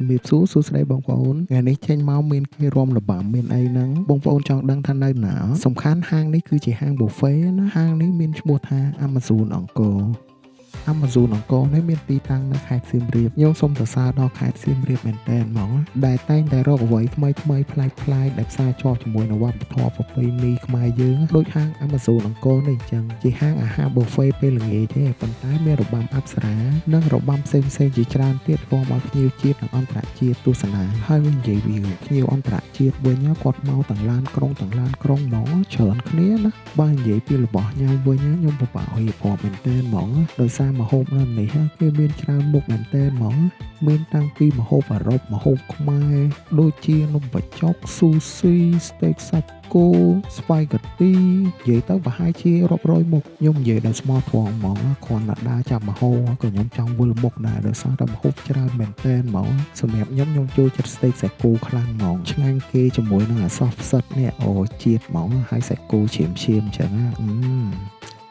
ជំរាបសួរសួស្តីបងប្អូនថ្ងៃនេះចេញមកមានគេរំលបាំមានអីហ្នឹងបងប្អូនចង់ដឹងថានៅណាសំខាន់ហាងនេះគឺជាហាង buffet ណាហាងនេះមានឈ្មោះថា Amazon អង្គរ Amazon អង្គរនេះមានទីតាំងនៅខេត្តសៀមរាបខ្ញុំសូមសរសើរដល់ខេត្តសៀមរាបមែនទែនហ្មងដែលតែងតែរកអ្វីថ្មីថ្មីប្លែកៗដែលផ្សារជាប់ជាមួយនឹងវប្បធម៌ប្រពៃណីខ្មែរយើងដូចហាង Amazon អង្គរនេះអញ្ចឹងជាហាងអាហារ buffet ពេលល្ងាចទេប៉ុន្តែមានរបាំអប្សរានិងរបាំផ្សេងៗជាច្រើនទៀតរួមឲ្យភ្ញៀវជាតិនិងអន្តរជាតិទស្សនាហើយវិញនិយាយវាភ្ញៀវអន្តរជាតិវិញគាត់មកទាំងឡានក្រុងហ្មងច្រើនគ្នាណាបើនិយាយពីរបស់ញ៉ាំវិញខ្ញុំពិបាករៀបរាប់មែនទែនហ្មងដោយសារម្ហូបនៅនេះគេមានច្រើនមុខមែនទែនហ្មងមានតាំងពីម្ហូបអឺរ៉ុបម្ហូបខ្មែរដូចជានំបញ្ចុកស៊ូស៊ីស្តេកសាច់គោស្វាយកាទីនិយាយទៅប្រហែលជារាប់រយមុខខ្ញុំនិយាយដល់ស្មោះត្រង់ហ្មងគ្រាន់តែដើរចាប់ម្ហូបក៏ខ្ញុំចង់វិលមុខដែរដោយសារតែម្ហូបច្រើនមែនទែនហ្មងសម្រាប់ខ្ញុំចូលចិត្តស្តេកសាច់គោខ្លាំងហ្មងឆ្ងាញ់គេជាមួយនឹងអាសោះផ្សិតនេះអូជាតិហ្មងហើយសាច់គោឈាមអញ្ចឹង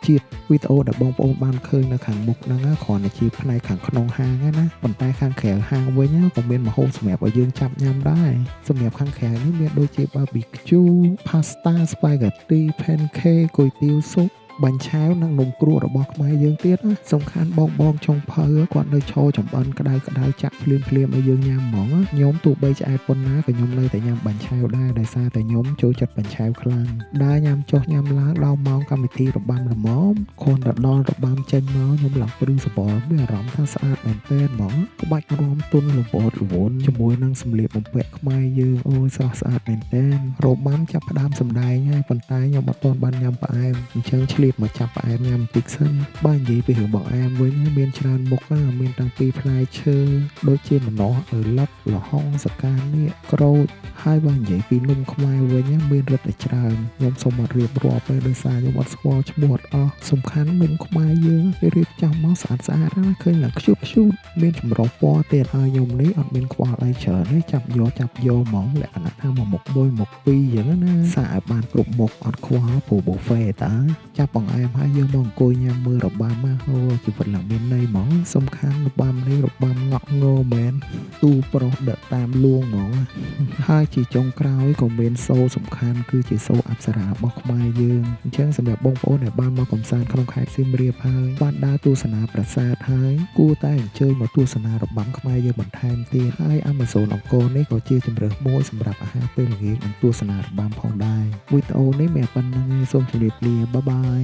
ជាតិវីដេអូដែលបងប្អូនបានឃើញនៅខាងមុខហ្នឹងគ្រាន់តែជាផ្នែកខាងក្នុងហាងណាប៉ុន្តែខាងក្រៅហាងវិញក៏មានម្ហូបសម្រាប់ឲ្យយើងចាប់ញ៉ាំដែរសម្រាប់ខាងក្រៅនេះមានដូចជា barbecue pasta spaghetti pancake គុយទាវស៊ុបបាញ់ឆាវនិងនំគ្រក់របស់ខ្មែរយើងទៀតណាសំខាន់បងចុងភៅគាត់នៅឈរចំអិនក្តៅចាក់ភ្លាមឲ្យយើងញ៉ាំហ្មងខ្ញុំទោះបីឆ្អែតប៉ុណ្ណាក៏ខ្ញុំនៅតែញ៉ាំបាញ់ឆាវដែរដោយសារតែខ្ញុំចូលចិត្តបាញ់ឆាវខ្លាំងដើរញ៉ាំចុះញ៉ាំឡើងដល់ម៉ោងកម្មវិធីរបាំល្មមគ្រាន់តែដល់របាំចេញមកខ្ញុំឡើងព្រឺសបល់មានអារម្មណ៍ថាស្អាតមែនទែនហ្មងក្បាច់រាំទុនល្វត់ជាមួយនឹងសម្លៀកបំពាក់ខ្មែរយើងអូយស្រស់ស្អាតមែនទែនរបាំចាប់ផ្ដើមសម្ដែងហើយប៉ុន្តែខ្ញុំអត់ទាន់បានញ៉ាំផ្អែមអញ្ចឹងឆ្លៀតមកចាប់ផ្អែមញ៉ាំបន្តិចសិនបើនិយាយពីរឿងបង្អែមវិញមានច្រើនមុខមានតាំងពីផ្លែឈើដូចជាម្នាស់អឺលឹកល្ហុងសកានៀកក្រូចហើយបើនិយាយពីនំខ្មែរវិញមានរឹតតែច្រើនខ្ញុំសូមអត់រៀបរាប់ទេដោយសារខ្ញុំអត់ស្គាល់ឈ្មោះអស់សំខាន់នំខ្មែរយើងគេរៀបចំមកស្អាតណាឃើញឡើងខ្ជូតមានចម្រុះពណ៌ទៀតហើយខ្ញុំនេះអត់មានខ្វល់អីច្រើនទេចាប់យកហ្មងលក្ខណៈថាមកមុខ1មុខ2អញ្ចឹងណាសាកឲ្យបានគ្រប់មុខអត់ខ្វល់ព្រោះ buffet តាចាប់បង្អែមហើយយើងមកអង្គុយញ៉ាំមើលរបាំហូជីវិតឡើងមានន័យហ្មងសំខាន់របាំនេះរបាំងក់ងមែនទូប្រុសដឹកតាមលួងហ្មងហើយជាចុងក្រោយក៏មានសូរសំខាន់គឺជាសូរអប្សរារបស់ខ្មែរយើងអញ្ចឹងសម្រាប់បងប្អូនដែលបានមកកំសាន្តក្នុងខេត្តសៀមរាបហើយបានដើរទស្សនាប្រាសាទហើយគួរតែអញ្ជើញមកទស្សនារបាំខ្មែរយើងបន្ថែមទៀតហើយ Amazon អង្គរនេះក៏ជាជម្រើសមួយសម្រាប់អាហារពេលល្ងាចនិងទស្សនារបាំផងដែរវីដេអូនេះមានប៉ុណ្្នឹងឯងសូមជម្រាបលាបាយបាយ